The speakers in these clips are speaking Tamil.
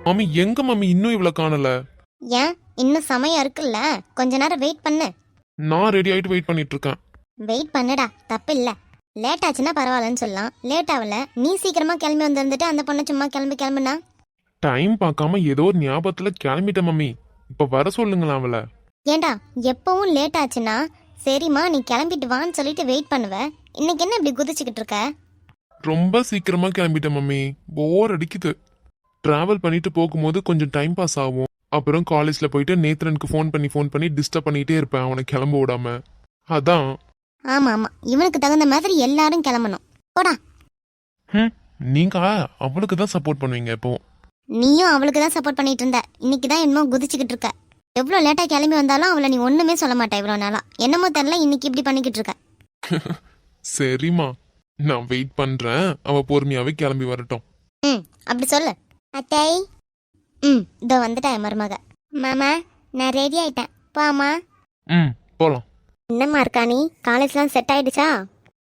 மம்மி எங்க மம்மி இன்னும் இவ்வளவு காணல? ஏன் இன்னும் சமயம் இருக்குல்ல, கொஞ்ச நேரம் வெயிட் பண்ணு. நான் ரெடி ஆயிட்டு வெயிட் பண்ணிட்டு இருக்கேன். வெயிட் பண்ணுடா, தப்பு இல்ல. லேட் ஆச்சுன்னா பரவாயில்லன்னு சொல்லலாம். லேட் ஆகல, நீ சீக்கிரமா கிளம்பி வந்திருந்துட்டு அந்த பொண்ணை சும்மா கிளம்புனா. டைம் பார்க்காம ஏதோ ஒரு ஞாபகத்துல கிளம்பிட்டேன் மம்மி. இப்ப வர சொல்லுங்களா அவள. ஏண்டா எப்பவும் லேட் ஆச்சுன்னா சரிம்மா நீ கிளம்பிட்டு வான்னு சொல்லிட்டு வெயிட் பண்ணுவ. இன்னைக்கு என்ன இப்படி குதிச்சுக்கிட்டு இருக்க? ரொம்ப சீக்கிரமா கிளம்பிட்டேன் மம்மி. போர் அடிக்குது. டிராவல் பண்ணிட்டு போகும்போது கொஞ்சம் டைம் பாஸ் ஆகும். அப்புறம் காலேஜ்ல போயிட்டு நேத்ரனுக்கு ஃபோன் பண்ணி டிஸ்டர்ப் பண்ணிட்டே இருப்பேன் அவனை கிளம்ப விடாம. அதான். ஆமா ஆமா, இவனுக்கு தகுந்த மாதிரி எல்லாரும் கிளம்பணும். போடா. நீங்க அவளுக்கு தான் சப்போர்ட் பண்ணுவீங்க இப்போ. நீயும் அவளுக்கு தான் சப்போர்ட் பண்ணிட்டு இருந்த. இன்னைக்கு தான் என்னமோ குதிச்சுக்கிட்டு இருக்க. எவ்வளோ லேட்டா கிளம்பி வந்தாலும் அவளை நீ ஒண்ணுமே சொல்ல மாட்டேன் இவ்வளோ நாளா. என்னமோ தெரியல, இன்னைக்கு இப்படி பண்ணிக்கிட்டு இருக்க. சரிம்மா, நான் வெயிட் பண்றேன். அவ பொறுமையாவே கிளம்பி வரட்டும். அப்படி சொல்லு. அத்தை. இதோ வந்துட்டேன் மருமக. மாமா நான் ரெடி ஆயிட்டேன், போமா. போலாம். என்னம்மா இருக்கா நீ? காலேஜ்லாம் செட் ஆயிடுச்சா?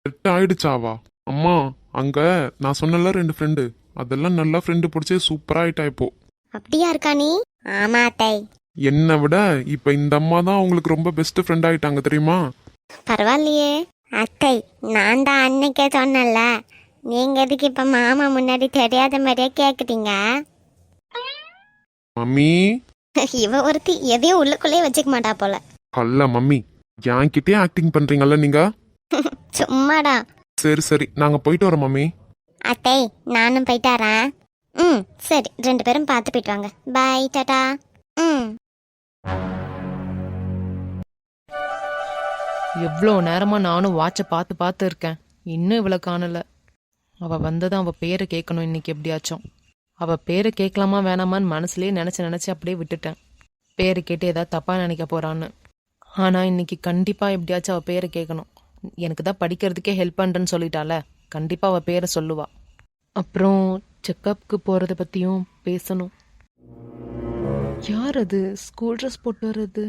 செட் ஆயிடுச்சாவா? அம்மா, அங்க நான் சொன்னல 2 ஃப்ரெண்டு, அதெல்லாம் நல்லா ஃப்ரெண்டு பிடிச்சி சூப்பரா ஆயிட்டா இப்போ. அப்படியா இருக்கா நீ? ஆமா அத்தை. என்னை விட இப்ப இந்த அம்மா தான் உங்களுக்கு ரொம்ப பெஸ்ட் ஃப்ரெண்ட் ஆயிட்டாங்க தெரியுமா? பரவாயில்லையே அத்தை. நான் தான் அன்னைக்கே சொன்னல, நீங்க எதுக்கு இப்ப மாமா முன்னாடி தெரியாத மாதிரியே கேக்குறீங்க? மம்மி. இவ ஒருத்தி எதையும் உள்ளுக்குள்ளே வச்சுக்க மாட்டா போல. அல்ல மம்மி, என்கிட்டே ஆக்டிங் பண்றீங்கல்ல நீங்க. சும்மாடா. சரி நாங்க போயிட்டு வரோம் மம்மி. அத்தை நானும் போயிட்டாரேன். சரி, 2 பேரும் பார்த்து போயிட்டு வாங்க. பாய், டாடா. எவ்வளோ நேரமா நானும் வாட்சை பார்த்து இருக்கேன். இன்னும் இவ்வளோ காணல. அவள் வந்ததான் அவள் பேரை கேட்கணும் இன்னைக்கு எப்படியாச்சும். அவள் பேரை கேட்கலாமா வேணாமான்னு மனசுலேயே நினச்சி அப்படியே விட்டுட்டேன். பேரை கேட்டு ஏதாவது தப்பாக நினைக்க போகிறான்னு. ஆனால் இன்னைக்கு கண்டிப்பாக எப்படியாச்சும் அவள் பேரை கேட்கணும். எனக்கு தான் படிக்கிறதுக்கே ஹெல்ப் பண்ணுறேன்னு சொல்லிட்டால, கண்டிப்பாக அவள் பேரை சொல்லுவா. அப்புறம் செக்கப்புக்கு போகிறத பற்றியும் பேசணும். யார் அது ஸ்கூல் ட்ரெஸ் போட்டு வர்றது?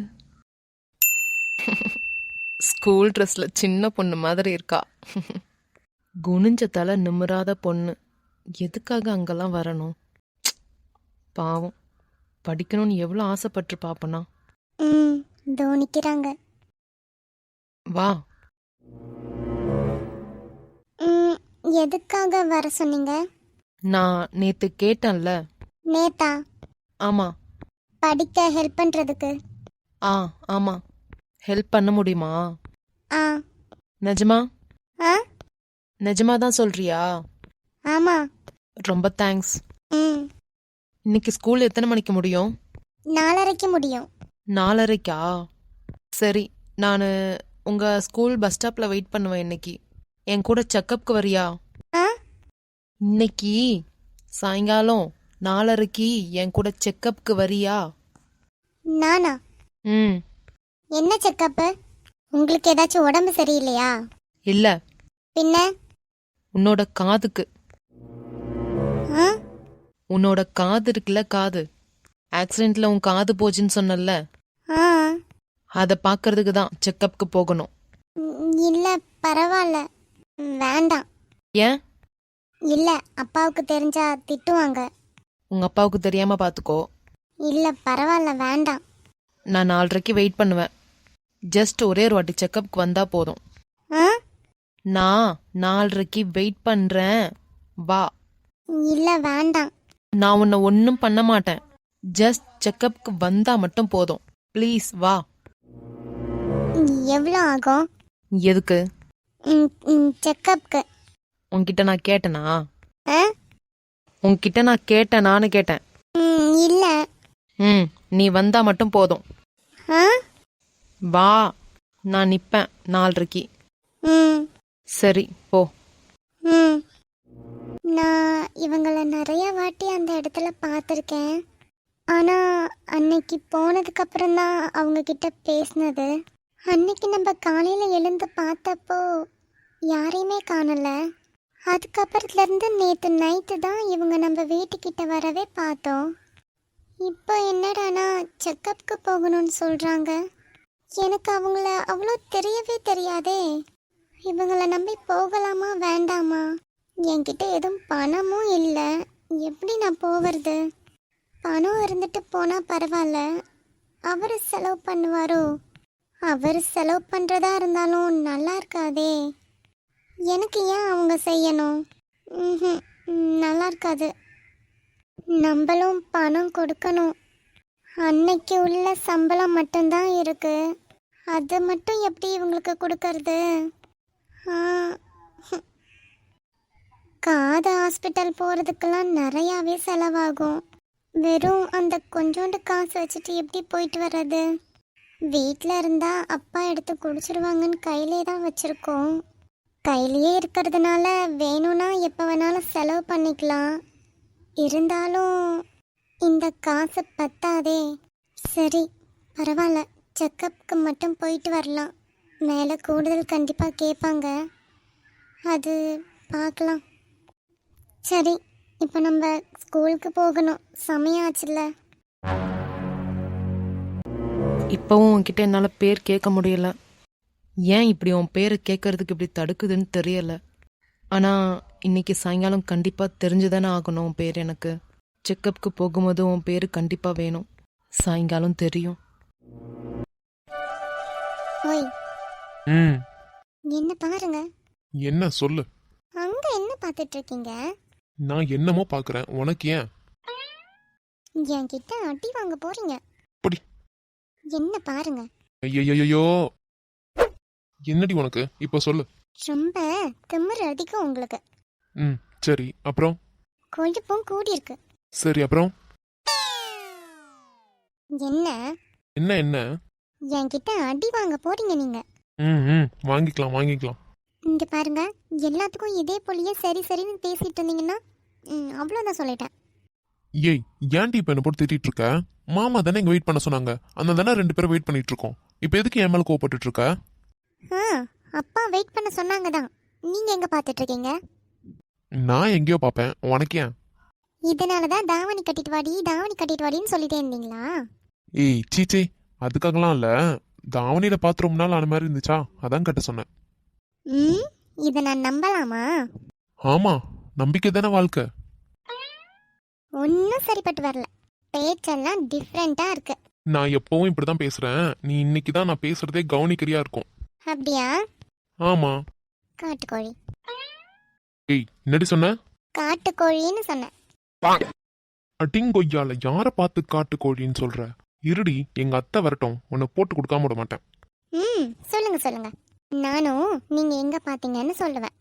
ஸ்கூல் ட்ரெஸ்ல சின்ன பொண்ணு மாதிரி இருக்கா. குனிஞ்ச தலை நிமிராத பொண்ணு. எதுக்காக அங்கெல்லாம் வரணும்? பாவம், படிக்கணும்னு எவ்வளோ ஆசைப்பட்டு பாப்பனா. நிக்கிறாங்க. வா. எதுக்காக வர சொன்னீங்க? நான் நேத்து கேட்டேன்ல. நேத்தா? ஆமா. படிக்க ஹெல்ப் பண்றதுக்கு? ஆமா. ஹெல்ப் பண்ண முடியுமா? நிஜமா? நிஜமா தான் சொல்றியா? ஆமா. ரொம்ப தேங்க்ஸ். இன்னைக்கு ஸ்கூல் எத்தனை மணிக்கு முடியும்? 4:30க்கு முடியும். 4:30கா? சரி, நான் உங்க ஸ்கூல் பஸ் ஸ்டாப்ல வெயிட் பண்ணுவேன். இன்னைக்கு என் கூட செக்கப்புக்கு வரியா? இன்னைக்கு சாயங்காலம் 4:30க்கு என் கூட செக்கப்புக்கு வரியா? நானா? என்ன செக்கப்? உங்களுக்கு ஏதாச்சும் உடம்பு சரியில்லையா? இல்ல. பின்ன? உன்னோட காதுக்கு. உன்னோட காது இருக்குல்ல, காது ஆக்சிடென்ட்ல உன் காது போச்சுன்னு சொன்னல, அத பாக்குறதுக்கு தான் செக்கப்புக்கு போகணும். இல்ல பரவாயில்ல, வேண்டாம். ஏன்? இல்ல, அப்பாவுக்கு தெரிஞ்சா திட்டுவாங்க. உங்க அப்பாவுக்கு தெரியாம பாத்துக்கோ. இல்ல பரவாயில்ல, வேண்டாம். நான் 4:30க்கு வெயிட் பண்ணுவேன். ஜஸ்ட் ஒரே ஒரு வாட்டி செக்கப்புக்கு வந்தா போதும். நான் 4:30க்கு வெயிட் பண்றேன், வா. இல்ல வேண்டாம். நான் உன்னை ஒன்னும் பண்ண மாட்டேன். ஜஸ்ட் செக்கப்புக்கு வந்தா மட்டும் போதும். ப்ளீஸ் வா. எவ்வளோ ஆகும்? எதுக்கு? செக்கப்புக்கு. உன்கிட்ட நான் கேட்டனா? உன்கிட்ட நான் கேட்டேனான்னு கேட்டேன். இல்ல. நீ வந்தா மட்டும் போதும். வா, நான் நிப்பேன் 4:30க்கு. சரி போ. நான் இவங்களை நிறைய வாட்டி அந்த இடத்துல பார்த்துருக்கேன். ஆனா அன்னைக்கு போனதுக்கு அப்புறம் தான் அவங்க கிட்ட பேசினது. அன்னைக்கு நம்ம காலையில எழுந்து பார்த்தப்போ யாரையுமே காணல. அதுக்கப்புறத்துல இருந்து நேற்று நைட்டு தான் இவங்க நம்ம வீட்டுக்கிட்ட வரவே பார்த்தோம். இப்போ என்னடானா செக்கப்புக்கு போகணும்னு சொல்றாங்க. எனக்கு அவங்கள அவ்வளோ தெரியவே தெரியாதே. இவங்கள நம்பி போகலாமா வேண்டாமா? என்கிட்ட எதுவும் பணமும் இல்லை. எப்படி நான் போவது? பணம் இருந்துட்டு போனா பரவாயில்ல, அவர் செலவு பண்ணுவாரோ? அவர் செலவு பண்றதா இருந்தாலும் நல்லா இருக்காதே. எனக்கு ஏன் அவங்க செய்யணும்? ம்ஹும், நல்லா இருக்காது. நம்மளும் பணம் கொடுக்கணும். அன்னைக்கு உள்ள சம்பளம் மட்டும்தான் இருக்கு. அது மட்டும் எப்படி இவங்களுக்கு கொடுக்கறது? ஆ, காது ஹாஸ்பிட்டல் போகிறதுக்கெல்லாம் நிறையாவே செலவாகும். வெறும் அந்த கொஞ்சோண்டு காசு வச்சுட்டு எப்படி போயிட்டு வர்றது? வீட்டில் இருந்தால் அப்பா எடுத்து குடிச்சிருவாங்கன்னு கையிலே தான் வச்சுருக்கோம். கையிலேயே இருக்கிறதுனால வேணும்னா எப்போ வேணாலும் செலவு பண்ணிக்கலாம். இருந்தாலும் இந்த காசு பத்தாதே. சரி, பரவாயில்ல, செக்கப்புக்கு மட்டும் போயிட்டு வரலாம். மேலே கூடுதல் கண்டிப்பாக கேட்பாங்க, அது பார்க்கலாம். சரி, இப்போ நம்ம ஸ்கூலுக்கு போகணும், சமயம் ஆச்சுல்ல. இப்போவும் உன்கிட்ட என்னால் பேர் கேட்க முடியல. ஏன் இப்படி உன் பேரை கேட்கறதுக்கு இப்படி தடுக்குதுன்னு தெரியல. ஆனால் இன்னைக்கு சாயங்காலம் கண்டிப்பாக தெரிஞ்சுதானே ஆகணும் உன் பேர் எனக்கு. செக்கப்புக்கு போகும்போது உன் பேர் கண்டிப்பாக வேணும். சாயங்காலம் தெரியும். ஓய், ம் என்ன பாருங்க. என்ன சொல்லு. அங்க என்ன பார்த்துட்டு இருக்கீங்க? நான் என்னமோ பார்க்குறேன், உனக்கு ஏன்? என்கிட்ட அடி வாங்க போறீங்க. அப்படி என்ன பாருங்க. ஐயோ, என்னடி உனக்கு இப்போ சொல்லு. ரொம்ப திமிரு அதிகம் உங்களுக்கு. ம் சரி, அப்புறம்? கொழுப்பும் கூடி இருக்கு. சரி, அப்புறம்? என்ன என்ன என்ன? என்கிட்ட அடி வாங்க போறீங்க நீங்க. வாங்கிக்கலாம் வாங்கிக்கலாம். இங்க பாருங்க, எல்லாத்துக்கும் இதே போலயே சரி சரின்னு பேசிட்டு இருந்தீங்கன்னா அவ்வளோதான் சொல்லிட்டேன். ஏய், ஏன்டி இப்போ என்ன போட்டு திட்டிட்டு இருக்க? மாமா தானே இங்கே வெயிட் பண்ண சொன்னாங்க, அந்த தானே 2 பேரும் வெயிட் பண்ணிட்டு இருக்கோம். இப்போ எதுக்கு என் மேலே கோவப்பட்டு இருக்க? ஆ, அப்பா வெயிட் பண்ண சொன்னாங்க தான். நீங்க எங்க பார்த்துட்டு இருக்கீங்க? நான் எங்கேயோ பார்ப்பேன், உனக்கு ஏன்? இதனால தான் தாவணி கட்டிட்டு வாடி தாவணி கட்டிட்டு வாடின்னு சொல்லிட்டே இருந்தீங்களா? ஏய் சீச்சே, அதுக்காகலாம் இல்லை. தாவணியில பார்த்து ரொம்ப நாள் ஆன மாதிரி இருந்துச்சா, அதான் கட்ட சொன்னேன். ம், இதை நான் நம்பலாமா? ஆமா, நம்பிக்கை தானே வாழ்க்கை. ஒன்றும் சரிப்பட்டு வரல. பேச்செல்லாம் டிஃப்ரெண்டா இருக்கு. நான் எப்பவும் இப்படிதான் பேசுறேன், நீ இன்னைக்கு தான் நான் பேசுறதே கவனிக்கிறியா இருக்கும். அப்படியா? ஆமா. காட்டுக்கோழி. ஏய், என்னடி சொன்ன? காட்டுக்கோழின்னு சொன்னேன். அடிங்கொய்யால யார பார்த்து காட்டுக்கோழின்னு சொல்ற? இருடி, எங்க அத்தை வரட்டும், உன்னை போட்டு கொடுக்காம விட மாட்டேன். ம், சொல்லுங்க சொல்லுங்க. நானும் நீங்க எங்க பாத்தீங்கன்னு சொல்லுவேன்.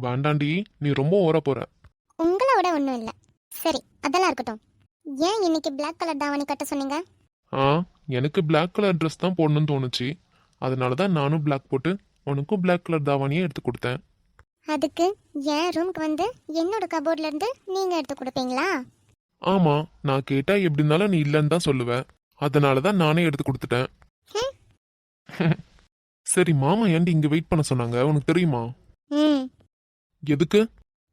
வேண்டாண்டி, நீ ரொம்ப ஓர போற. உங்களோட ஒன்றும் இல்லை. சரி, அதெல்லாம் இருக்கட்டும். ஏன் இன்னைக்கு பிளாக் கலர் தாவணி கட்ட சொன்னீங்க? ஆ, எனக்கு Black கலர் ட்ரெஸ் தான் போடணும்னு தோணுச்சு. அதனால தான் நானும் Black போட்டு உனக்கும் Black கலர் தாவணியே எடுத்து கொடுத்தேன். அதுக்கு என் ரூமுக்கு வந்து என்னோட கபோர்ட்ல இருந்து நீங்க எடுத்து கொடுப்பீங்களா? ஆமா, நான் கேட்டா எப்படி இருந்தாலும் நீ இல்லைன்னு தான் சொல்லுவேன். அதனால தான் நானே எடுத்து கொடுத்துட்டேன். சரி, மாமா ஏன்டி இங்க வெயிட் பண்ண சொன்னாங்க, உனக்கு தெரியுமா? ம், எதுக்கு?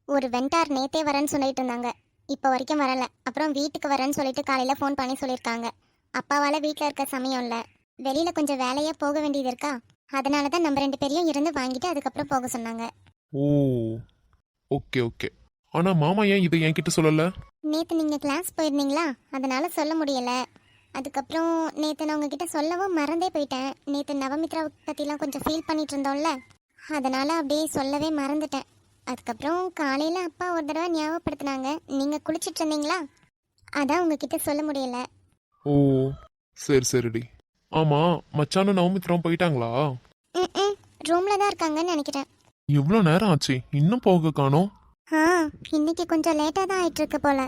ஒரு வெண்டார் நேத்தே வரேன்னு சொல்லிட்டு இருந்தாங்க. இப்போ வரைக்கும் வரல. அப்புறம் வீட்டுக்கு வரேன்னு சொல்லிட்டு காலையில ஃபோன் பண்ணி சொல்லியிருக்காங்க. அப்பாவால வீட்டில் இருக்க சமயம் இல்லை, வெளியில கொஞ்சம் வேலையா போக வேண்டியது இருக்கா. அதனால தான் நம்ம 2 பேரையும் இருந்து வாங்கிட்டு அதுக்கப்புறம் போக சொன்னாங்க. ஓ, ஓகே ஓகே. ஆனா மாமா ஏன் இதை என்கிட்ட சொல்லல? நேற்று நீங்கள் கிளாஸ் போயிருந்தீங்களா, அதனால சொல்ல முடியல. அதுக்கப்புறம் நேற்று நான் உங்ககிட்ட சொல்லவும் மறந்தே போயிட்டேன். நேற்று நவமித்ராவை பற்றிலாம் கொஞ்சம் ஃபீல் பண்ணிட்டு இருந்தோம்ல, அதனால அப்படியே சொல்லவே மறந்துட்டேன். அதுக்கப்புறம் காலையில் அப்பா ஒரு தடவை ஞாபகப்படுத்தினாங்க, நீங்கள் குளிச்சுட்டு இருந்தீங்களா, அதான் உங்ககிட்ட சொல்ல முடியல. ஓ, சரி சரிடி. ஆமா, மச்சானும் நவமித்ராவும் போயிட்டாங்களா? ம், ரூமில் தான் இருக்காங்கன்னு நினைக்கிறேன். இவ்வளோ நேரம் ஆச்சு, இன்னும் போக காணோம். ஆ, இன்னைக்கு கொஞ்சம் லேட்டாக தான் ஆயிட்டு இருக்கு போல.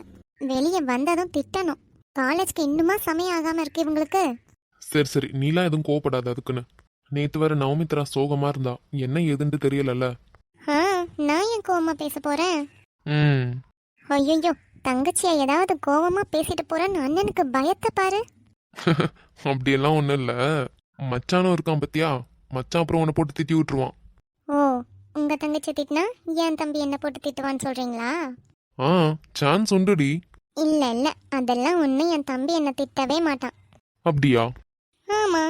வெளியே வந்ததும் திட்டணும். காலேஜ்க்கு இன்னுமா சமயம் ஆகாமல் இருக்கு இவங்களுக்கு. சரி சரி, நீலாம் எதுவும் கோவப்படாத அதுக்குன்னு. நேத்து வேற நவமித்ரா சோகமா இருந்தா, என்ன ஏதுன்னு தெரியலல்ல. ஆ, நான் ஏன் கோவமா பேச போறேன்? ம் ஐயோ, தங்கச்சியா ஏதாவது கோவமா பேசிட்டு போறேன்னு அண்ணனுக்கு பயத்தை பாரு. அப்படியெல்லாம் ஒன்றும் இல்லை. மச்சானும் இருக்கான் பத்தியா, மச்சான் அப்புறம் உன்னை போட்டு திட்டி விட்டுருவான். ஓ, உங்க தங்கச்சி திட்டினா என் தம்பி என்ன போட்டு திட்டுவான்னு சொல்றீங்களா? ஆ, சான்ஸ் உண்டுடி. இல்ல இல்ல, அதெல்லாம் ஒண்ணு. என் தம்பி என்ன திட்டவே மாட்டான். அப்படியா? ஆமா,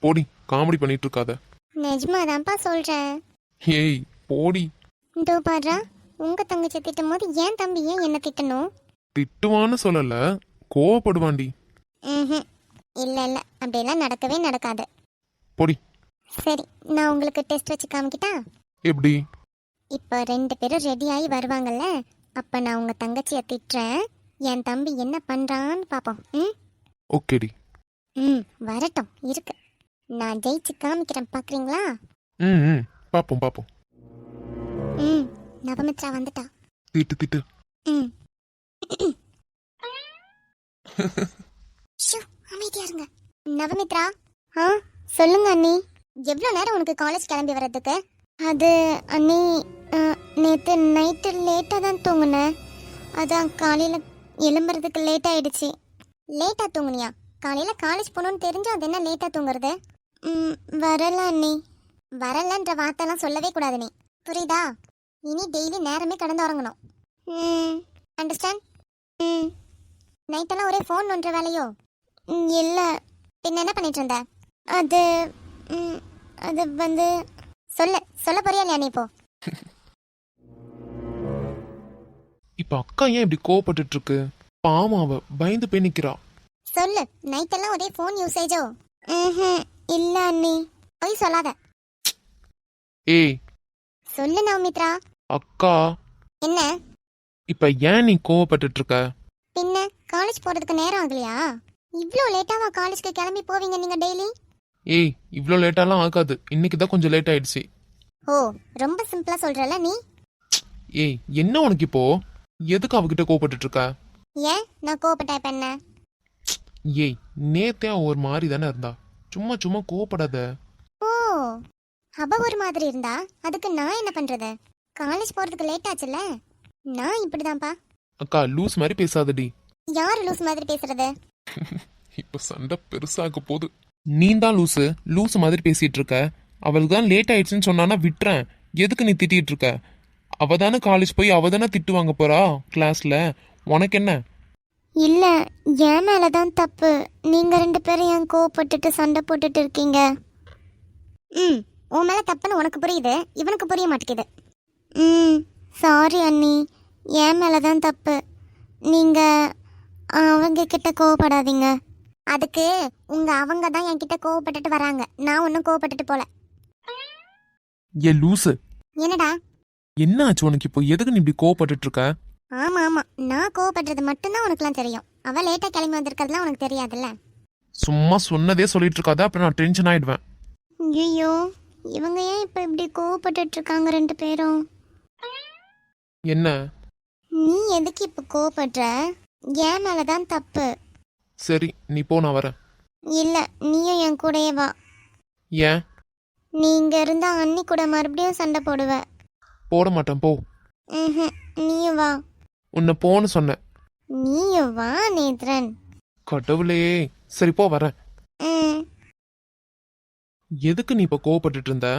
போடி, காமெடி பண்ணிட்டு இருக்காத. நிஜமாதான்ப்பா சொல்றேன். ஏய் போடி. இதோ பாடுறா, உங்க தங்கச்சி திட்டும் போது என் தம்பி ஏன் என்ன திட்டணும்? திட்டுவான்னு சொல்லல, கோவப்படுவாண்டி. ம். இல்ல இல்ல, அப்படியெல்லாம் நடக்கவே நடக்காது. பொடி. சரி, நான் உங்களுக்கு டெஸ்ட் வச்சு காமிக்கிட்டா? எப்படி? இப்போ 2 பேரும் ரெடி ஆகி வருவாங்கல்ல, அப்ப நான் உங்க தங்கச்சியை திட்டுறேன். என் தம்பி என்ன பண்றான்னு பாப்போம். ம். ஓகேடி. வரட்டும் இருக்கு. நான் ஜெயிச்சு காமிக்கிறேன், பாக்குறீங்களா? ம் பாப்போம் பாப்போம். நவமித்ரா வந்துட்டா. திட்டு திட்டு. ம். ஷூ, அமைதியா இருங்க. நவமித்ரா. ஆ, சொல்லுங்க அண்ணி. எவ்வளோ நேரம் உனக்கு காலேஜ் கிளம்பி வர்றதுக்கு? அது அண்ணி, நேற்று நைட்டு லேட்டாக தான் தூங்குனேன். அதான் காலையில் எழும்புறதுக்கு லேட் ஆயிடுச்சு. லேட்டாக தூங்குனியா? காலையில் காலேஜ் போகணுன்னு தெரிஞ்சு அது என்ன லேட்டாக தூங்குறது? வரல அண்ணி. வரலன்ற வார்த்தைலாம் சொல்லவே கூடாது நீ, புரியுதா? இனி டெய்லி நேரமே கடந்து உறங்கணும். அண்டர்ஸ்டாண்ட்? நைட்டெல்லாம் ஒரே ஃபோன் நோண்டுற வேலையோ? இல்லை, பின்ன என்ன பண்ணிட்டு இருந்த? அது அது வந்து சொல்ல போறியா இல்லையா நீ இப்போ? இப்ப அக்கா ஏன் இப்படி கோவப்பட்டுட்டு இருக்கு? பாவம், அவ பயந்து போய் நிக்கிறா. சொல்லு, நைட்டெல்லாம் ஒரே ஃபோன் யூசேஜோ? இல்ல அண்ணி, போய் சொல்லாத. ஏய் சொல்லு நவமித்ரா. அக்கா, என்ன? இப்ப ஏன் நீ கோவப்பட்டுட்டு இருக்க? பின்ன காலேஜ் போறதுக்கு நேரம் ஆகலையா? இவ்ளோ லேட்டாவா காலேஜ்க்கு கிளம்பி போவீங்க நீங்க டெய்லி? ஏய், இவ்ளோ லேட்டாலாம் ஆகாது. இன்னைக்கு தான் கொஞ்சம் லேட் ஆயிடுச்சு. ஓ, ரொம்ப சிம்பிளா சொல்றல நீ. ஏய், என்ன உனக்கு இப்போ? எதுக்கு அவகிட்ட கோவப்பட்டுட்டு இருக்க? ஏன் நான் கோவப்பட்டா இப்ப என்ன? ஏய், நேத்தே அவ ஒரு மாதிரி தானே இருந்தா. சும்மா சும்மா கோவப்படாத. ஓ, அவ ஒரு மாதிரி இருந்தா அதுக்கு நான் என்ன பண்றது? காலேஜ் போறதுக்கு லேட் ஆச்சுல்ல, நான் இப்படிதான்ப்பா. அக்கா, லூஸ் மாதிரி பேசாதடி. யாரு லூஸ் மாதிரி பேசுறது? இப்ப சண்டை பெருசாக போகுது. நீ தான் லூஸ் மாதிரி பேசிட்டு இருக்க. அவளுக்கு தான் லேட் ஆயிடுச்சுன்னு சொன்னானா விட்டுறேன். எதுக்கு நீ திட்டிட்டு இருக்க? அவ தானே காலேஜ் போய் அவ தானே திட்டு வாங்க போறா கிளாஸ்ல. உனக்கு என்ன? இல்ல, என் மேலதான் தப்பு. நீங்க 2 பேரும் ஏன் கோவப்பட்டுட்டு சண்டை போட்டுட்டு இருக்கீங்க? உன் மேல தப்புன்னு உனக்கு புரியுது, இவனுக்கு புரிய மாட்டேங்குது. சாரி அண்ணி, என் மேலதான் தப்பு. நீங்க அவங்க கிட்ட கோவப்படாதீங்க. அதுக்கு உங்க அவங்க தான் என்கிட்ட கோவப்பட்டுட்டு வராங்க, நான் ஒன்னும் கோவப்பட்டுட்டு போல. ஏ லூசு, என்னடா? என்ன ஆச்சு உனக்கு இப்போ? எதுக்கு நீ இப்படி கோவப்பட்டுட்டு இருக்க? ஆமா ஆமா, நான் கோவப்படுறது மட்டும்தான் உனக்குலாம் தெரியும். அவ லேட்டா கிளம்பி வந்திருக்கிறதுலாம் உனக்கு தெரியாதுல்ல. சும்மா சொன்னதே சொல்லிட்டு இருக்காத, அப்புறம் நான் டென்ஷன் ஆயிடுவேன். ஐயோ, இவங்க ஏன் இப்ப இப்படி கோவப்பட்டுட்டு இருக்காங்க 2 பேரும்? என்ன? நீ எதுக்கு இப்ப கோவப்படுற? என் மேலதான் தப்பு. சரி, நீ போ, நான் வரேன். இல்ல, நீயும் என் கூடயே வா. ஏன்? நீ இங்க இருந்தா அண்ணி கூட மறுபடியும் சண்டை போடுவ. போட மாட்டேன், போ. நீயும் வா. உன்னை போன்னு சொன்னேன். நீயும் வா நேத்ரன். கடவுளே. சரி, போ, வரேன். எதுக்கு நீ இப்ப கோவப்பட்டுட்டு இருந்த?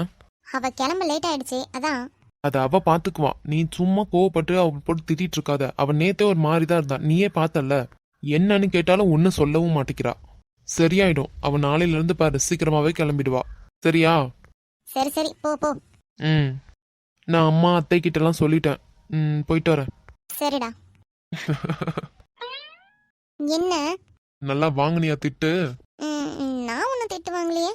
அவ கிளம்ப லேட் ஆயிடுச்சு, அதான். அத அவ பாத்துக்குவா. நீ சும்மா கோவப்பட்டு அவ போட்டு திட்டிட்டு இருக்காத. அவ நேத்தே ஒரு மாதிரிதான் இருந்தா, நீயே பார்த்தல்ல. என்னன்னு கேட்டாலும் ஒன்னும் சொல்லவும் மாட்டேங்கிறா. சரியாயிடும். அவ நாளையில இருந்து பாரு, சீக்கிரமாவே கிளம்பிடுவா. சரியா? சரி சரி, போ போ. நான் அம்மா அத்தை கிட்ட எல்லாம் சொல்லிட்டேன். போயிட்டு வரேன். சரிடா. என்ன? நல்லா வாங்கினியா திட்டு? நான் ஒன்னும் திட்டு வாங்கலையே.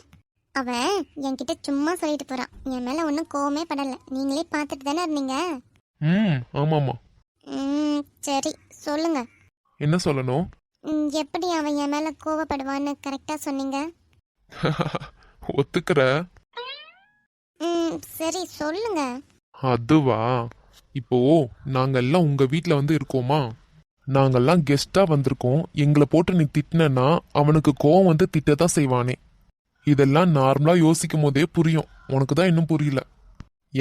அவன் என்கிட்ட சும்மா சொல்லிட்டு போறான். என் மேல ஒன்னும் கோவமே படல. நீங்களே பார்த்துட்டு தானே இருந்தீங்க. ஆமாமா. சரி, சொல்லுங்க. என்ன சொல்லணும்? எப்படி அவன் என் மேல கோவப்படுவான்னு கரெக்டா சொன்னீங்க? ஒத்துக்கிற? சரி, சொல்லுங்க. அதுவா, இப்போ நாங்க எல்லாம் உங்க வீட்ல வந்து இருக்கோமா. நாங்கெல்லாம் கெஸ்டா வந்திருக்கோம். எங்களை போட்டு நீ திட்டினா அவனுக்கு கோவம் வந்து திட்டதான் செய்வானே. இதெல்லாம் நார்மலா யோசிக்கும் போதே புரியும். உனக்கு தான் இன்னும் புரியல.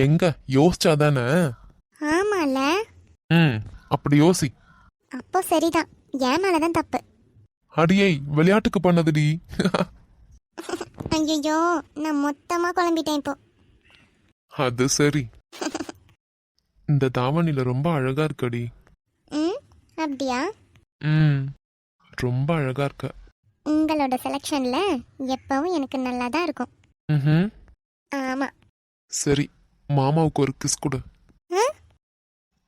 எங்க யோசிச்சாதானே? ஆமால. அப்படி யோசி. அப்போ சரிதான், என் மேலதான் தப்பு. அடியை விளையாட்டுக்கு பண்ணதுடி. ஐயோ, நான் மொத்தமா குழம்பிட்டேன் இப்போ. அது சரி. இந்த தாவணில ரொம்ப அழகா இருக்கடி. அப்படியா? ரொம்ப அழகா இருக்க. உங்களோட செலக்ஷன்ல எப்பவும் எனக்கு நல்லா தான் இருக்கும். ஆமா. சரி, மாமாவுக்கு ஒரு கிஸ் கொடு.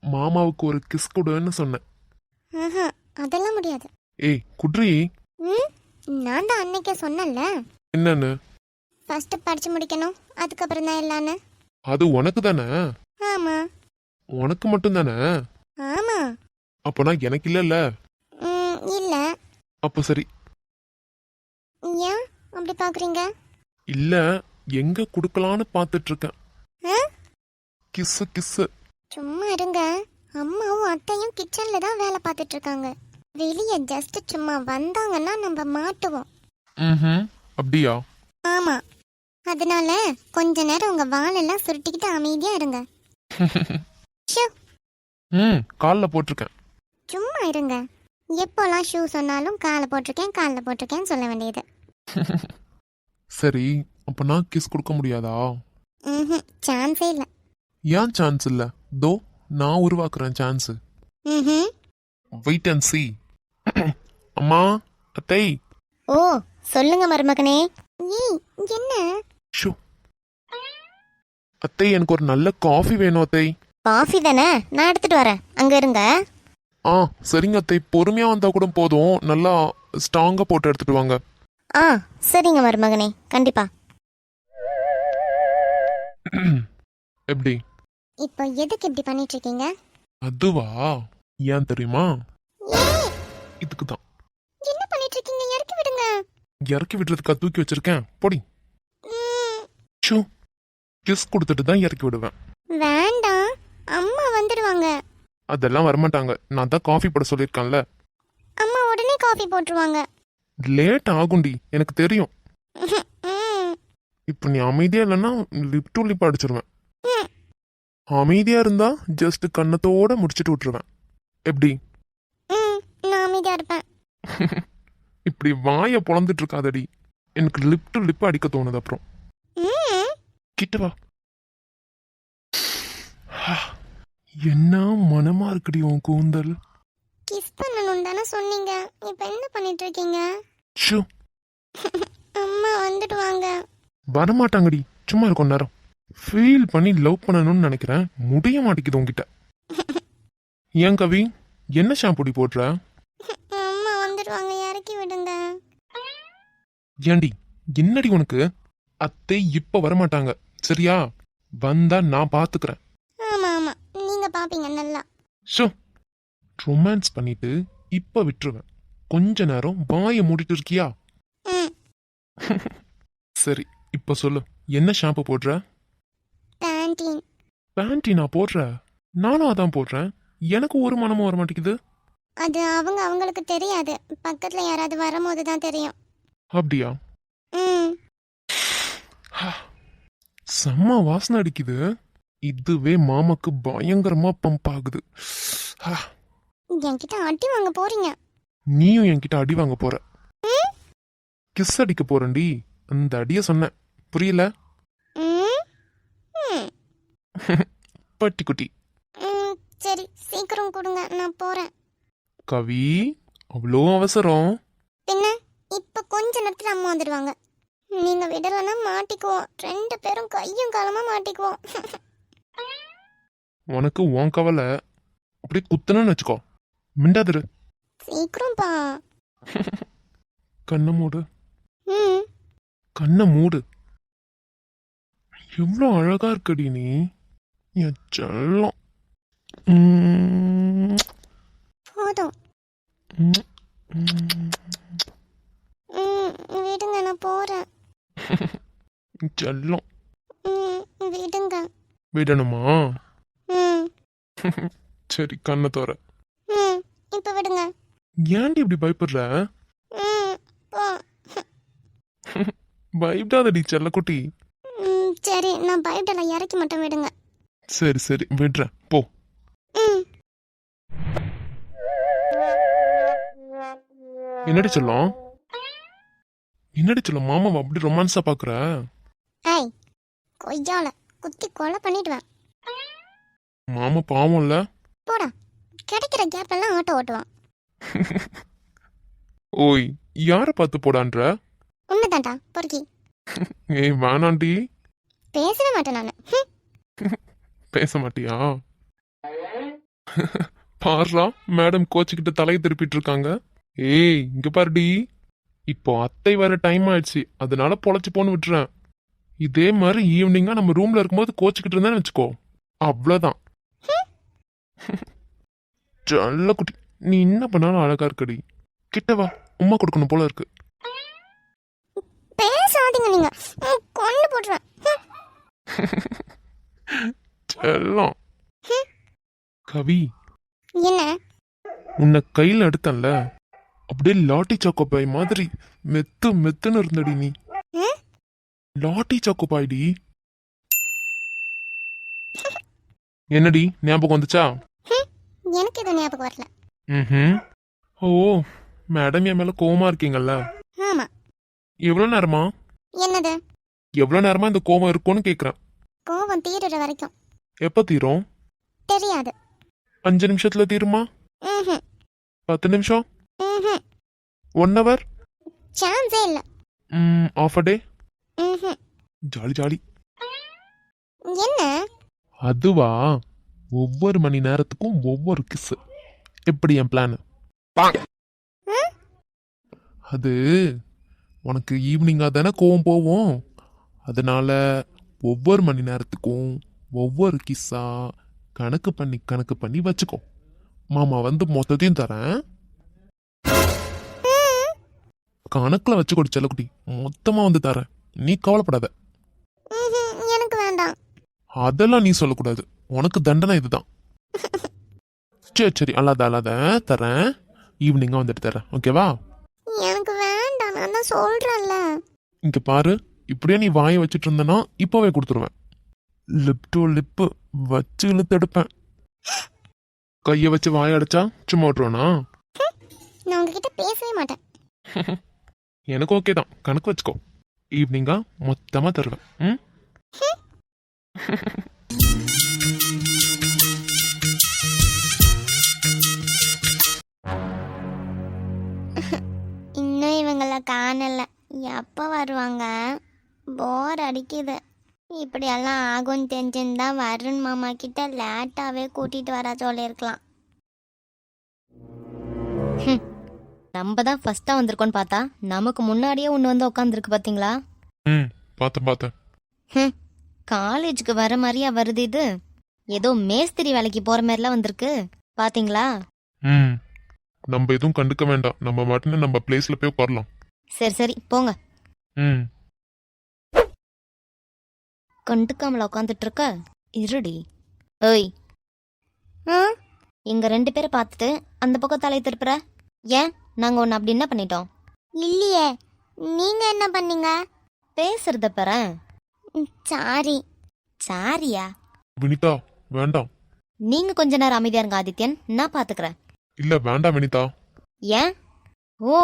மாமாவுக்கு ஒரு கிஸ் கொடுன்னு சொன்னேன். ஆஹா, அதெல்லாம் முடியாது. ஏய் குட்ரி. ம், நான் தான் அன்னைக்கே சொன்னேன்ல, என்னன்னு? ஃபர்ஸ்ட் படிச்சு முடிக்கணும், அதுக்கப்புறம் தான் எல்லான்னு. அது உனக்கு தானே? ஆமா. உனக்கு மட்டும் தானே? ஆமா. அப்போனா எனக்கு இல்லைல்ல. இல்ல. அப்போ சரி. ஏன் அப்படி பாக்குறீங்க? இல்ல, எங்க குடுக்கலான்னு பார்த்துட்டு இருக்கேன். ஆ? Kiss kiss. சும்மா இருங்க. அம்மாவும் அத்தையும் கிச்சன்ல தான் வேலை பார்த்துட்டு இருக்காங்க. வெளியே ஜஸ்ட் சும்மா வந்தாங்கன்னா நம்ம மாட்டுவோம். ம். அப்படியா? ஆமா. அதனால கொஞ்ச நேரம் உங்க வாலெல்லாம் சுருட்டிக்கிட்டு அமைதியா இருங்க. ஷூ. காலில் போட்டிருக்கேன். சும்மா இருங்க. எப்போல்லாம் ஷூ சொன்னாலும் காலில் போட்டிருக்கேன்னு சொல்ல வேண்டியது. சரி, அப்போ நான் கிஸ் கொடுக்க முடியாதா? ம், சான்ஸே இல்லை. ஏன் சான்ஸ் இல்ல? தோ நான் உருவாக்குறேன் சான்ஸ். ம். Wait and see. அம்மா, அத்தை. ஓ, சொல்லுங்க மருமகனே. ஏய், என்ன? ஷோ. அத்தை, எனக்கு ஒரு நல்ல காஃபி வேணும் அத்தை. காஃபி தானே, நான் எடுத்துட்டு வரேன். அங்க இருங்க. ஆ சரிங்க அத்தை, பொறுமையா வந்தா கூட போதும். நல்லா ஸ்ட்ராங்கா போட்டு எடுத்துட்டு வாங்க. ஆ சரிங்க மருமகனே, கண்டிப்பா. எப்படி? இப்போ எதுக்கு இப்படி பண்ணிட்டு இருக்கீங்க? அதுவா? ஏன் தெரியுமா? ஏய், இதுக்கு தான். என்ன பண்ணிட்டு இருக்கீங்க? இறக்கி விடுங்க. இறக்கி விடுறதுக்கா தூக்கி வச்சிருக்கேன்? பொடி. ம், ஷூ. கிஸ் கொடுத்துட்டு தான் இறக்கி விடுவேன். வேண்டாம், அம்மா வந்துடுவாங்க. அதெல்லாம் வரமாட்டாங்க. நான் தான் காஃபி போட சொல்லியிருக்கேன்ல. அம்மா உடனே காஃபி போட்டுருவாங்க. லேட் ஆகும்டி, எனக்கு தெரியும். ம், இப்போ நீ அமைதியா இல்லைன்னா லிப் டு லிப் அடிச்சிருவேன். ம். அமைதியா இருந்தா ஜஸ்ட் கண்ணத்தோட முடிச்சிட்டு விட்டுருவேன். எப்படி? நான் அமைதியா இருப்பேன். இப்படி வாயை பொழந்துட்டு இருக்காதடி. எனக்கு லிப் டு லிப் அடிக்க தோணுது. அப்புறம் ம், கிட்ட வா. என்ன மனமா இருக்குடி உன் கூந்தல். கிஸ் பண்ணணும் தானே சொன்னீங்க. இப்போ என்ன பண்ணிட்டு இருக்கீங்க? ஷூ. அம்மா வந்துடுவாங்க. வரமாட்டாங்கடி, சும்மா இருக்கும் நேரம். ஃபீல் பண்ணி லவ் பண்ணணும்னு நினைக்கிறேன், முடிய மாட்டேங்குது உன்கிட்ட. ஏன் கவி, என்ன ஷாம்புடி போடுற? அம்மா வந்துடுவாங்க, இறக்கி விடுங்க. ஏண்டி, என்னடி உனக்கு? அத்தை இப்ப வரமாட்டாங்க, சரியா? வந்தா நான் பாத்துக்கிறேன். ஆமா ஆமா, நீங்க பாப்பீங்க நல்லா. ஷோ. ரொமான்ஸ் பண்ணிட்டு இப்ப விட்டுருவேன். கொஞ்ச நேரம் வாயை மூடிட்டு இருக்கியா? ம், சரி, இப்ப சொல்லு, என்ன ஷாம்பு போடுற? பேண்டீன். பேண்டி நான் போடுற. நானும் அதான் போடுறேன். எனக்கு ஒரு மனமும் வர மாட்டேங்குது. அது அவங்களுக்கு தெரியாது. பக்கத்துல யாராவது வரும்போது தான் தெரியும். அப்படியா? ம், செம்ம வாசனை அடிக்குது. இதுவே மாமாக்கு பயங்கரமா பம்ப் ஆகுது. என்கிட்ட அடி வாங்க போறீங்க. நீயும் என்கிட்ட அடி வாங்க போற. ம், கிஸ் அடிக்க போறேன்டி. அந்த அடிய சொன்னேன், புரியல? ம், ம், பட்டி குட்டி. ம், சரி சீக்கிரம் கொடுங்க, நான் போறேன். கவி, அவ்வளோ அவசரம்? பின்ன இப்ப கொஞ்ச நேரத்துல அம்மா வந்துடுவாங்க. நீங்க விடலன்னா மாட்டிக்குவோம். 2 பேரும் கையும் காலமா மாட்டிக்குவோம். உனக்கு உன் கவலை. அப்படியே குத்துனன்னு வச்சுக்கோ. மிண்டாதிரு. சீக்கிரம்ப்பா. கண்ணை மூடு. ம், கண்ணை மூடு. எவ்வளோ அழகா இருக்கடி நீ, என் செல்லம். போதும். ம். விடுங்க, நான் போறேன். செல்லம். விடுங்க. விடணுமா? ம், சரி, கண்ணை தோற. இப்ப விடுங்க. ஏன்டி இப்படி பயப்படுற? போ. பயப்படாதடி செல்லக்குட்டி. சரி, நான் பயப்படல, இறக்கி மட்டும் விடுங்க. சரி சரி, விடுறேன், போ. ம், என்னடி சொல்லும்? என்னடி சொல்லும்? மாமாவை அப்படி ரொமான்ஸா பாக்குற? ஏய், கொய்யால குத்தி கொலை பண்ணிடுவேன். மாமா பாவம் இல்ல? போடா, கிடைக்கிற கேப் எல்லாம் ஆட்டோ ஓட்டுவான். ஓய், யார பார்த்து போடான்ற? உன்னதான்டா பொறுக்கி. ஏய் வேணாண்டி. பேசவே மாட்டேன் நானு. பேச மாட்டியா? பாருடா மேடம் கோச்சுக்கிட்ட தலையை திருப்பிட்டு இருக்காங்க. ஏய் இங்க பாருடி, இப்போ அத்தை வர டைம் ஆயிடுச்சு, அதனால பொழைச்சு போன்னு விட்டுறேன். இதே மாதிரி ஈவினிங்கா நம்ம ரூம்ல இருக்கும்போது கோச்சுக்கிட்டு இருந்தேன்னு வச்சுக்கோ, அவ்வளவுதான். நல்ல குட்டி, நீ என்ன பண்ணாலும் அழகா இருக்கடி. கிட்ட வா, உம்மா கொடுக்கணும் போல இருக்கு. பேசாதீங்க நீங்க, கொண்டு போட்டுருவேன். செல்லம். கவி, என்ன? உன்னை கையில எடுத்தன்ல, அப்படியே லாட்டி சாக்கோபாய் மாதிரி மெத்து மெத்துன்னு இருந்தடி நீ. ம்? லாட்டி சாக்கோபாய்டி. என்னடி ஞாபகம் வந்துச்சா? எனக்கு எதுவும் ஞாபகம் வரல. ம். ஓ, மேடம் என் மேல கோவமா இருக்கீங்கல்ல? ஆமா. எவ்வளவு நேரமா என்னது? எவ்வளவு நேரமா இந்த கோவம் இருக்கும்னு கேக்குறேன். கோவம் தீருற வரைக்கும். எப்ப தீரும்? தெரியாது. 5 நிமிஷத்துல தீருமா? 10 நிமிஷம்? 1 hour? சான்ஸே இல்ல. Half a day? Jolly jolly. என்ன? அதுவா, ஒவ்வொரு மணி நேரத்துக்கும் ஒவ்வொரு கிஸ். எப்படி என் பிளான்? அது உனக்கு ஈவினிங்கா தானே கோவம் போவோம், அதனால ஒவ்வொரு மணி நேரத்துக்கும் ஒவ்வொரு கிஸ்ஸா கணக்கு பண்ணி வச்சுக்கோ. மாமா வந்து மொத்தத்தையும் தரேன், கணக்குல வச்சுக்கோ செல்லக்குட்டி, மொத்தமா வந்து தரேன், நீ கவலைப்படாத. எனக்கு வேண்டாம். அதெல்லாம் நீ சொல்லக்கூடாது, உனக்கு தண்டனை இதுதான். சரி அல்லாத தரேன், ஈவினிங்கா வந்துட்டு தரேன், ஓகேவா? எனக்கு வேண்டாம், நான் தான் சொல்றேன்ல. இங்க பாரு, இப்படியே நீ வாயை வச்சுட்டு இருந்தனா இப்பவே கொடுத்துருவேன். லிப் டு லிப்பு வச்சு இழுத்து எடுப்பேன். கைய வச்சு வாய அடைச்சா சும்மா விட்டுருவானா? நான் உங்ககிட்ட பேசவே மாட்டேன். எனக்கு ஓகே தான், கணக்கு வச்சுக்கோ, ஈவினிங்கா மொத்தமா தருவேன். இன்னும் இவங்கள காணல, எப்போ வருவாங்க? போர் அடிக்குது. இப்படியெல்லாம் ஆகும்னு தெரிஞ்சிருந்தா வருண் மாமா கிட்ட லேட்டாவே கூட்டிட்டு வர சொல்லியிருக்கலாம். நம்ம தான் ஃபர்ஸ்டா வந்திருக்கோன்னு பார்த்தா நமக்கு முன்னாடியே ஒன்று வந்து உட்காந்துருக்கு பாத்தீங்களா? பார்த்தேன். காலேஜுக்கு வர மாதிரியா வருது இது? ஏதோ மேஸ்திரி வேலைக்கு போற மாதிரிலாம் வந்திருக்கு பாத்தீங்களா? நம்ம எதுவும் கண்டுக்க வேண்டாம், நம்ம மட்டும் நம்ம பிளேஸ்ல போய் உட்காரலாம். சரி போங்க. கண்டுக்காமல உட்காந்துட்டு இருக்க, இருடி. ஏய், எங்க 2 பேரை பார்த்துட்டு அந்த பக்கம் தலை திருப்புற ஏன்? நாங்க ஒன்னு அப்படி என்ன பண்ணிட்டோம்? இல்லையே, நீங்க என்ன பண்ணீங்க? பேசுறத பாரு. சாரி. சாரியா? வினிதா வேண்டாம். நீங்க கொஞ்ச நேரம் அமைதியா இருங்க ஆதித்யன், நான் பாத்துக்கிறேன். இல்ல வேண்டாம் வினிதா. ஏன்? ஓ,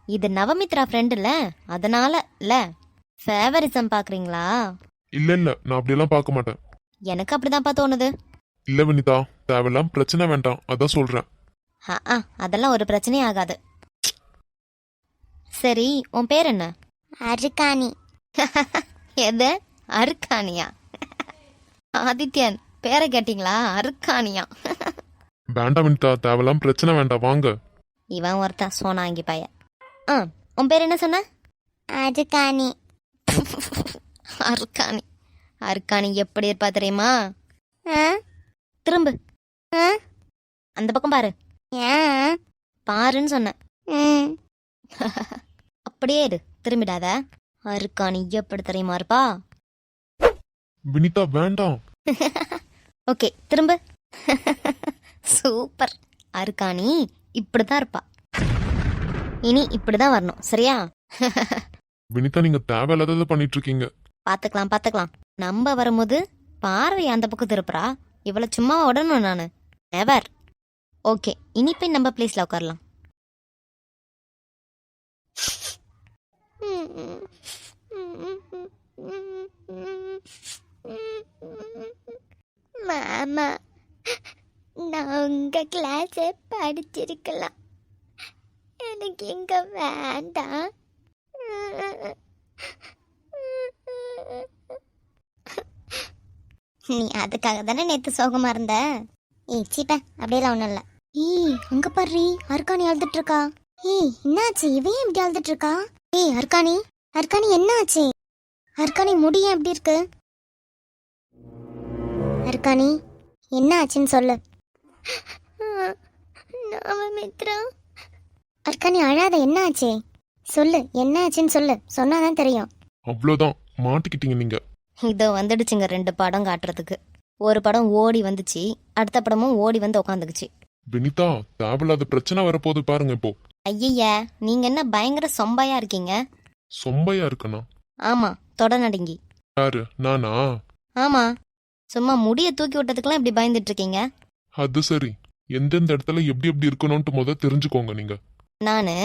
இது நவமித்ரா ஃப்ரெண்ட் இல்ல, அதனால இல்ல ஃபேவரிசம் பாக்குறீங்களா? இல்ல நான் அப்படியெல்லாம் பார்க்க மாட்டேன். எனக்கு அப்படிதான்ப்பா தோணுது. இல்ல வினிதா, தேவையில்லாம் பிரச்சனை வேண்டாம், அதான் சொல்றேன். அதெல்லாம் ஒரு பிரச்சனையும் ஆகாது. சரி, உன் பேர் என்ன? அருக்காணி. எது? அருக்காணியா? ஆதித்யன், பேரை கேட்டீங்களா? அருக்காணியா? வேண்டாம் வினிதா, தேவையில்லாம் பிரச்சனை வேண்டாம், வாங்க. இவன் ஒருத்தன் சோனாங்கி பைய. உன் பேர் என்ன சொன்ன? அருக்காணி. அருக்காணி. அருக்காணி எப்படி இருப்பா தெரியுமா? ஆ? திரும்பு. ஆ? அந்த பக்கம் பாரு. ஏன்? பாருன்னு சொன்னேன். ம். அப்படியே இரு, திரும்பிடாத. அருக்காணி எப்படி தெரியுமா இருப்பா? வினிதா வேண்டாம். ஓகே, திரும்ப. சூப்பர். அருக்காணி இப்படிதான் இருப்பா. இனி இப்படிதான் வரணும், சரியா? வினிதா நீங்க தேவையில்லாததை பண்ணிட்டு இருக்கீங்க. பாத்துக்கலாம். நம்ம வரும்போது பார்வை அந்த பக்கம் திருப்புறா, இவ்வளவு சும்மாவா விடணும் நானு? நெவர். ஓகே, இனி போய் நம்ம பிளேஸ்ல உட்காரலாம். மாமா, நான் உங்க கிளாஸை படிச்சிருக்கலாம், எனக்கு இங்க வேண்டாம். நீ அதுக்காக தானே நேத்து சோகமா இருந்த? சீப்ப அப்படியெல்லாம் ஒன்றும் இல்லை. ஏய் அங்க பாரு அர்க்கானி அழுதுட்டு இருக்கா. ஏய் என்னாச்சு இவன் ஏன் இப்படி அழுதுட்டு இருக்கா? ஏய் அர்க்கானி அர்க்கானி என்னாச்சு? அர்க்கானி முடி ஏன் எப்படி இருக்கு? அர்க்கானி என்ன ஆச்சுன்னு சொல்லு. நவமித்ரா, அர்க்கானி அழாத, என்ன ஆச்சு சொல்லு, என்ன ஆச்சுன்னு சொல்லு, சொன்னாதான் தெரியும். அவ்வளோதான், மாட்டிக்கிட்டீங்க நீங்க. இதோ வந்துடுச்சுங்க 2 படம் காட்டுறதுக்கு. ஒரு படம் ஓடி வந்துச்சு, அடுத்த படமும் ஓடி வந்து உக்காந்துக்குச்சு. வினிதா, தேவையில்லாத பிரச்சனை வரப்போகுது பாருங்க இப்போ. ஐய, நீங்க என்ன பயங்கர சொம்பையா இருக்கீங்க? சொம்பையா இருக்கனா? ஆமா, தொட நடுங்கி. யாரு, நானா? ஆமா, சும்மா முடிய தூக்கி விட்டதுக்கெல்லாம் இப்படி பயந்துட்டு இருக்கீங்க. அது சரி, எந்தெந்த இடத்துல எப்படி எப்படி இருக்கணும்ட்டு தெரிஞ்சுக்கோங்க நீங்க. நானு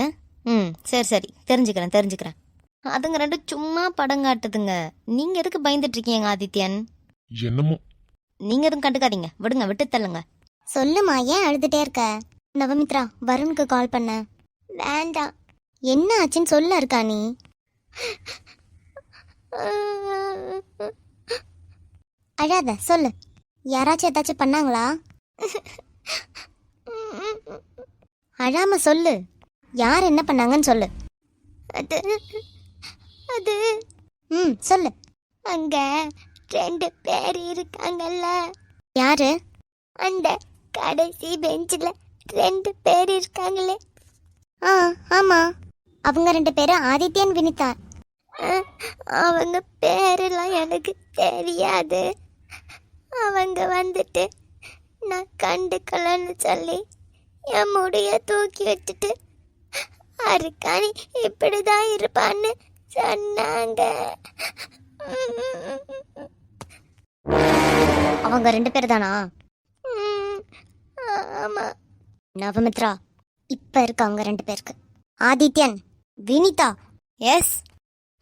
சரி சரி, தெரிஞ்சுக்கிறேன். அதுங்க 2 சும்மா படம் காட்டுதுங்க. நீங்க எதுக்கு பயந்துட்டு இருக்கீங்க ஆதித்யன்? என்னமோ. நீங்க எதுவும் கண்டுக்காதீங்க, விடுங்க, விட்டு தள்ளுங்க. சொல்லுமா, ஏன் அழுதுட்டே இருக்க? நவமித்ரா, வருணுக்கு கால் பண்ண. வேண்டாம். என்ன ஆச்சுன்னு சொல்ல அர்க்கானி. அழாத, சொல்லு. யாராச்சும் ஏதாச்சும் பண்ணாங்களா? அழாம சொல்லு, யார் என்ன பண்ணாங்கன்னு சொல்லு. அது சொல்லு. அங்க 2 பேர் இருக்காங்கல்ல. யாரு? அந்த கடைசி பெஞ்சில் 2 பேர் இருக்காங்களே. ஆமா, அவங்க 2 பேரும் ஆதித்யன், வினிதா. அவங்க பேரெல்லாம் எனக்கு தெரியாது. அவங்க வந்துட்டு நான் கண்டுக்கலன்னு சொல்லி என் முடிய தூக்கி வச்சுட்டு அருக்காணி இப்படிதான் இருப்பான்னு சொன்னாங்க. அவங்க 2 பேர் தானா? ஆமா. நவமித்ரா, இப்ப இருக்கு அவங்க 2 பேருக்கு. ஆதித்யன், வினிதா. எஸ்.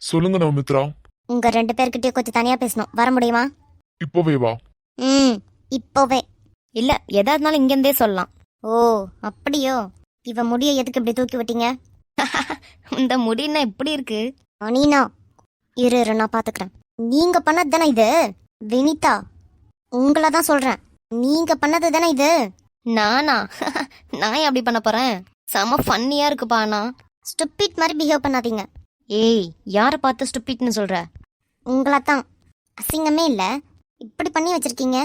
சொல்லுங்க நவமித்ரா. உங்க 2 பேர்கிட்டயும் கொஞ்சம் தனியா பேசணும், வர முடியுமா? இப்போவே வா. இப்போவே. இல்ல, எதா இருந்தாலும் இங்கிருந்தே சொல்லலாம். ஓ அப்படியோ? இவ முடிய எதுக்கு இப்படி தூக்கி விட்டீங்க? இந்த முடின்னா இப்படி இருக்கு? அனீனா, இரு நான் பாத்துக்கிறேன். நீங்க பண்ணது தானே இது? வினிதா, உங்களை தான் சொல்றேன். நீங்க பண்ணது தானே இது? நானா? நான் அப்படி பண்ண போறேன்? செம ஃபன்னியா இருக்குப்பா. நான் ஸ்டூபிட் மாதிரி பிஹேவ் பண்ணாதீங்க. ஏய், யார பார்த்து ஸ்டூபிட்னு சொல்ற? உங்களை தான். அசிங்கமே இல்ல, இப்படி பண்ணி வச்சிருக்கீங்க.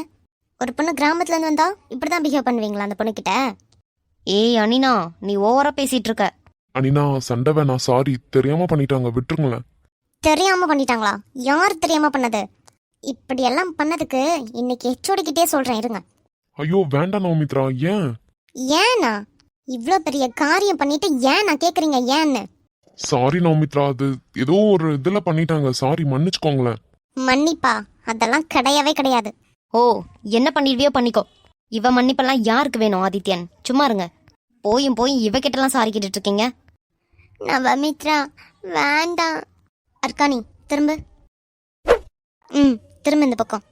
ஒரு பொண்ணு கிராமத்துல இருந்து வந்தா இப்படிதான் பிஹேவ் பண்ணுவீங்களா அந்த பொண்ணுகிட்ட? ஏய் அனினா, நீ ஓவரா பேசிட்டு இருக்க. அனினா, சண்டை வேணாம், சாரி, தெரியாம பண்ணிட்டாங்க, விட்டுருங்களேன். தெரியாம பண்ணிட்டாங்களா? யார் தெரியாம பண்ணது? இப்படி எல்லாம் பண்ணதுக்கு இன்னைக்கு ஹெச்ஓடிக்கிட்டே சொல்றேன், இருங்க. ஐயோ வேண்டாம் நவமித்ரா, ஏன்? ஏன்னா இவ்ளோ பெரிய காரியம் பண்ணிட்டு ஏன் நான் கேக்குறீங்க ஏன்னு? சாரி நவமித்ரா, அது ஏதோ ஒரு இதுல பண்ணிட்டாங்க, சாரி, மன்னிச்சுக்கோங்களேன். மன்னிப்பா? அதெல்லாம் கிடையவே கிடையாது. ஓ, என்ன பண்ணிடுவியோ பண்ணிக்கோ. இவ மன்னிப்பெல்லாம் யாருக்கு வேணும் ஆதித்யன்? சும்மா இருங்க. போய் இவகிட்டலாம் சாரி கேட்டுட்டு இருக்கீங்க. நவமித்ரா, வேண்டாம். அர்க்கானி, திரும்ப. திரும்ப இந்த பக்கம்.